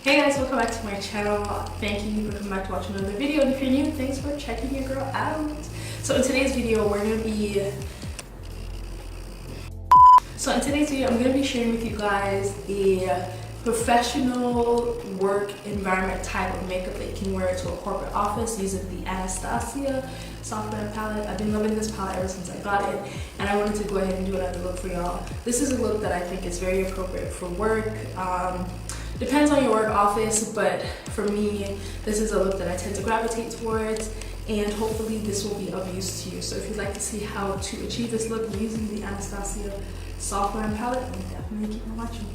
Hey guys, welcome back to my channel. Thank you for coming back to watch another video, and if you're new, thanks for checking your girl out. So in today's video I'm gonna be sharing with you guys a professional work environment type of makeup that you can wear to a corporate office using the Anastasia software palette. I've been loving this palette ever since I got it, and I wanted to go ahead and do another look for y'all. This is a look that I think is very appropriate for work. Depends on your work office, but for me, this is a look that I tend to gravitate towards, and hopefully this will be of use to you. So if you'd like to see how to achieve this look using the Anastasia software and palette, then definitely keep on watching.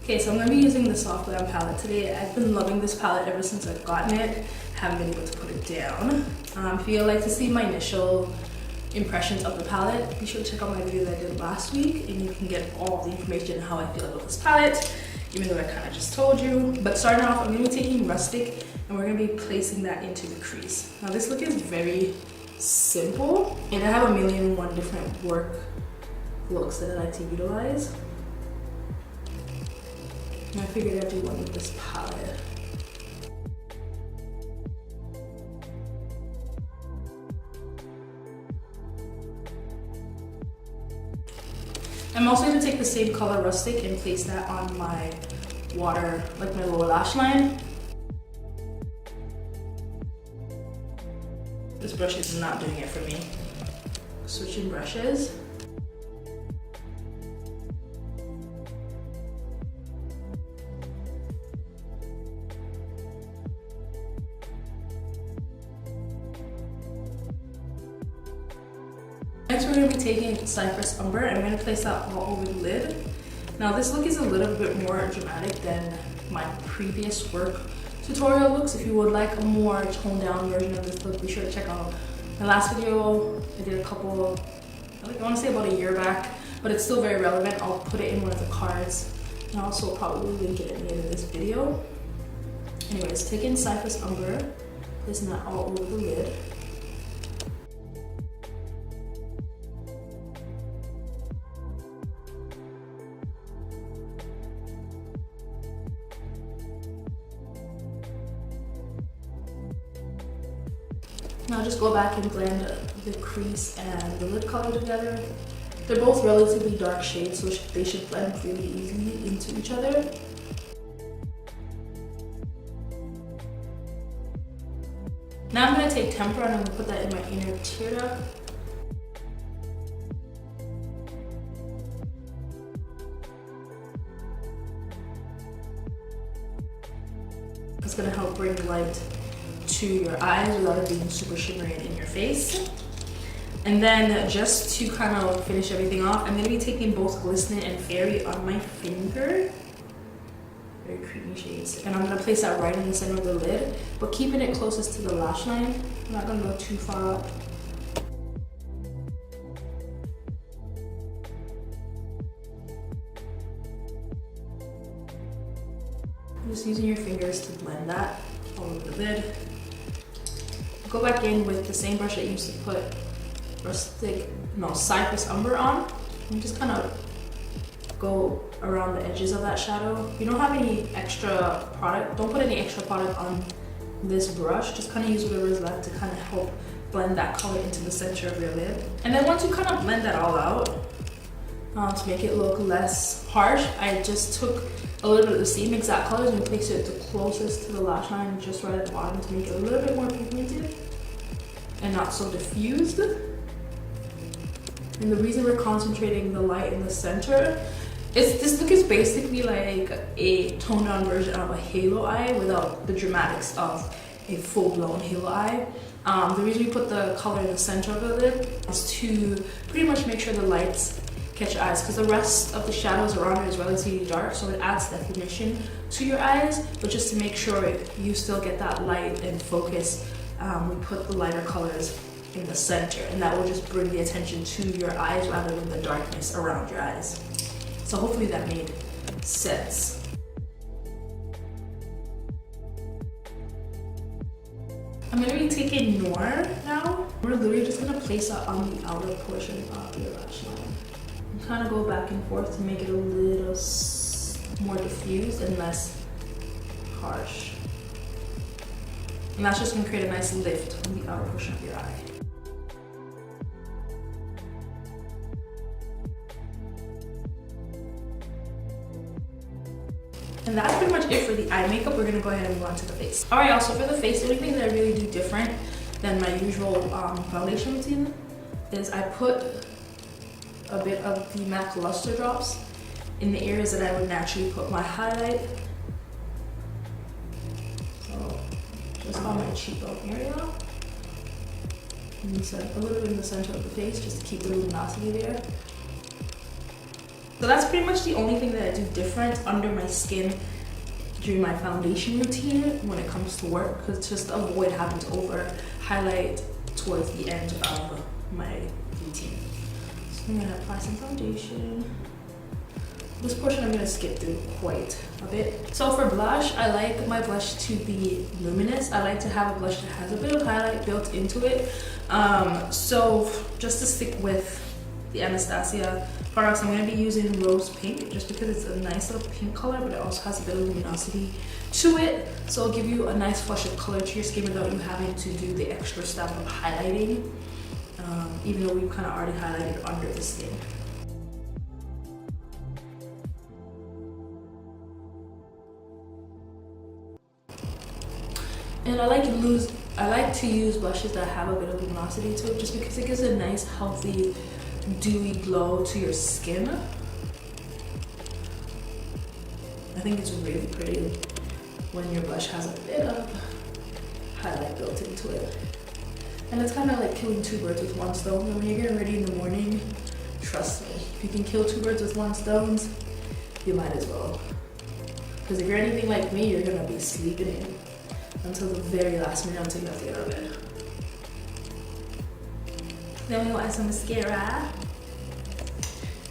Okay, so I'm going to be using the software and palette today. I've been loving this palette ever since I've gotten it. Haven't been able to put it down. If you'd like to see my initial impressions of the palette, be sure to check out my video that I did last week, and you can get all the information on how I feel about this palette, even though I kind of just told you. But starting off, I'm going to be taking Rustic, and we're going to be placing that into the crease. Now this look is very simple, and I have a million and one different work looks that I like to utilize. And I figured I'd do one with this palette. I'm also going to take the same color Rustic and place that on my water, like my lower lash line. This brush is not doing it for me. Switching brushes. Next, we're going to be taking Cyprus Umber, and I'm going to place that all over the lid. Now this look is a little bit more dramatic than my previous work tutorial looks. If you would like a more toned down version of this look, be sure to check out my last video. I did a couple, I want to say about a year back, but it's still very relevant. I'll put it in one of the cards, and I'll also probably link it at the end of this video. Anyways, taking Cyprus Umber, placing that all over the lid. Now just go back and blend the crease and the lid color together. They're both relatively dark shades, so they should blend really easily into each other. Now I'm going to take Tempera and I'm going to put that in my inner tear duct. It's going to help bring light to your eyes without it being super shimmery in your face. And then just to kind of finish everything off, I'm going to be taking both Glistening and Fairy on my finger. Very creamy shades. And I'm going to place that right in the center of the lid, but keeping it closest to the lash line. I'm not going to go too far up. Just using your fingers to blend that all over the lid. Go back in with the same brush I used to put Cyprus Umber on, and just kind of go around the edges of that shadow. If you don't have any extra product, don't put any extra product on this brush. Just kind of use whatever is left to kind of help blend that color into the center of your lid. And then once you kind of blend that all out, to make it look less harsh, I just took a little bit of the same exact colors and placed it the closest to the lash line, just right at the bottom, to make it a little bit more pigmented and not so diffused. And the reason we're concentrating the light in the center is this look is basically like a toned down version of a halo eye without the dramatics of a full-blown halo eye. The reason we put the color in the center of the lid is to pretty much make sure the lights catch your eyes, because the rest of the shadows around it is relatively dark, so it adds definition to your eyes. But just to make sure you still get that light and focus, we put the lighter colors in the center, and that will just bring the attention to your eyes rather than the darkness around your eyes. So hopefully that made sense. I'm going to be taking Noir now. We're literally just going to place that on the outer portion of your lash line. Kind of go back and forth to make it a little more diffused and less harsh. And that's just gonna create a nice lift on the outer portion of your eye. And that's pretty much it for the eye makeup. We're gonna go ahead and move on to the face. All right, y'all, so for the face, the only thing that I really do different than my usual foundation routine is I put a bit of the MAC Lustre drops in the areas that I would naturally put my highlight. So just on my cheekbone area. And so a little bit in the center of the face just to keep the luminosity there. So that's pretty much the only thing that I do different under my skin during my foundation routine when it comes to work, because just to avoid having to over highlight towards the end of my routine. So I'm gonna apply some foundation. This portion I'm gonna skip through quite a bit. So for blush, I like my blush to be luminous. I like to have a blush that has a bit of highlight built into it. So just to stick with the Anastasia products, I'm going to be using Rose Pink just because it's a nice little pink color, but it also has a bit of luminosity to it. So it'll give you a nice flush of color to your skin without you having to do the extra step of highlighting, even though we've kind of already highlighted under the skin. And I like to use blushes that have a bit of luminosity to it just because it gives a nice healthy dewy glow to your skin. I think it's really pretty when your blush has a bit of highlight built into it. And it's kind of like killing two birds with one stone. When you're getting ready in the morning, trust me, if you can kill two birds with one stone, you might as well. Because if you're anything like me, you're gonna be sleeping in until the very last minute until you have to get out of bed. Then we will add some mascara.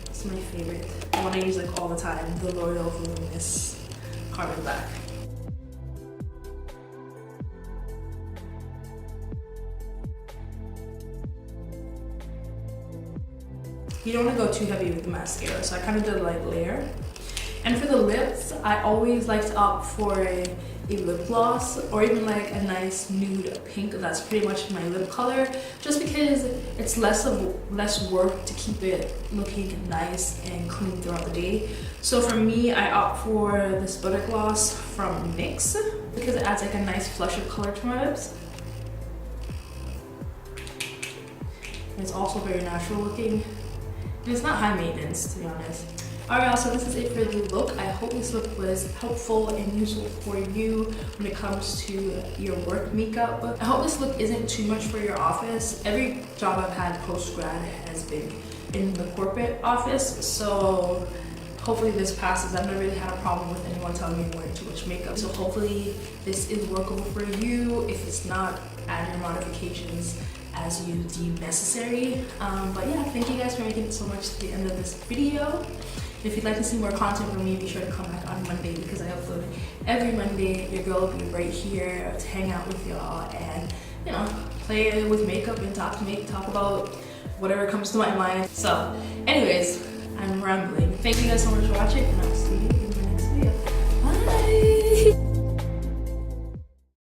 It's my favorite. The one I use like all the time, the L'Oreal Voluminous Carbon Black. You don't want to go too heavy with the mascara, so I kind of did a light layer. And for the lips, I always like to opt for a lip gloss or even like a nice nude pink. That's pretty much my lip color, just because it's less work to keep it looking nice and clean throughout the day. So for me, I opt for this butter gloss from NYX because it adds like a nice flush of color to my lips. And it's also very natural looking. And it's not high maintenance, to be honest. Alright, so this is it for the look. I hope this look was helpful and useful for you when it comes to your work makeup. I hope this look isn't too much for your office. Every job I've had post-grad has been in the corporate office, so hopefully this passes. I've never really had a problem with anyone telling me I'm wearing too much makeup. So hopefully this is workable for you. If it's not, add your modifications as you deem necessary. But yeah, thank you guys for making it so much to the end of this video. If you'd like to see more content from me, be sure to come back on Monday because I upload every Monday. Your girl will be right here to hang out with y'all and, you know, play with makeup and talk about whatever comes to my mind. So anyways, I'm rambling. Thank you guys so much for watching and I'll see you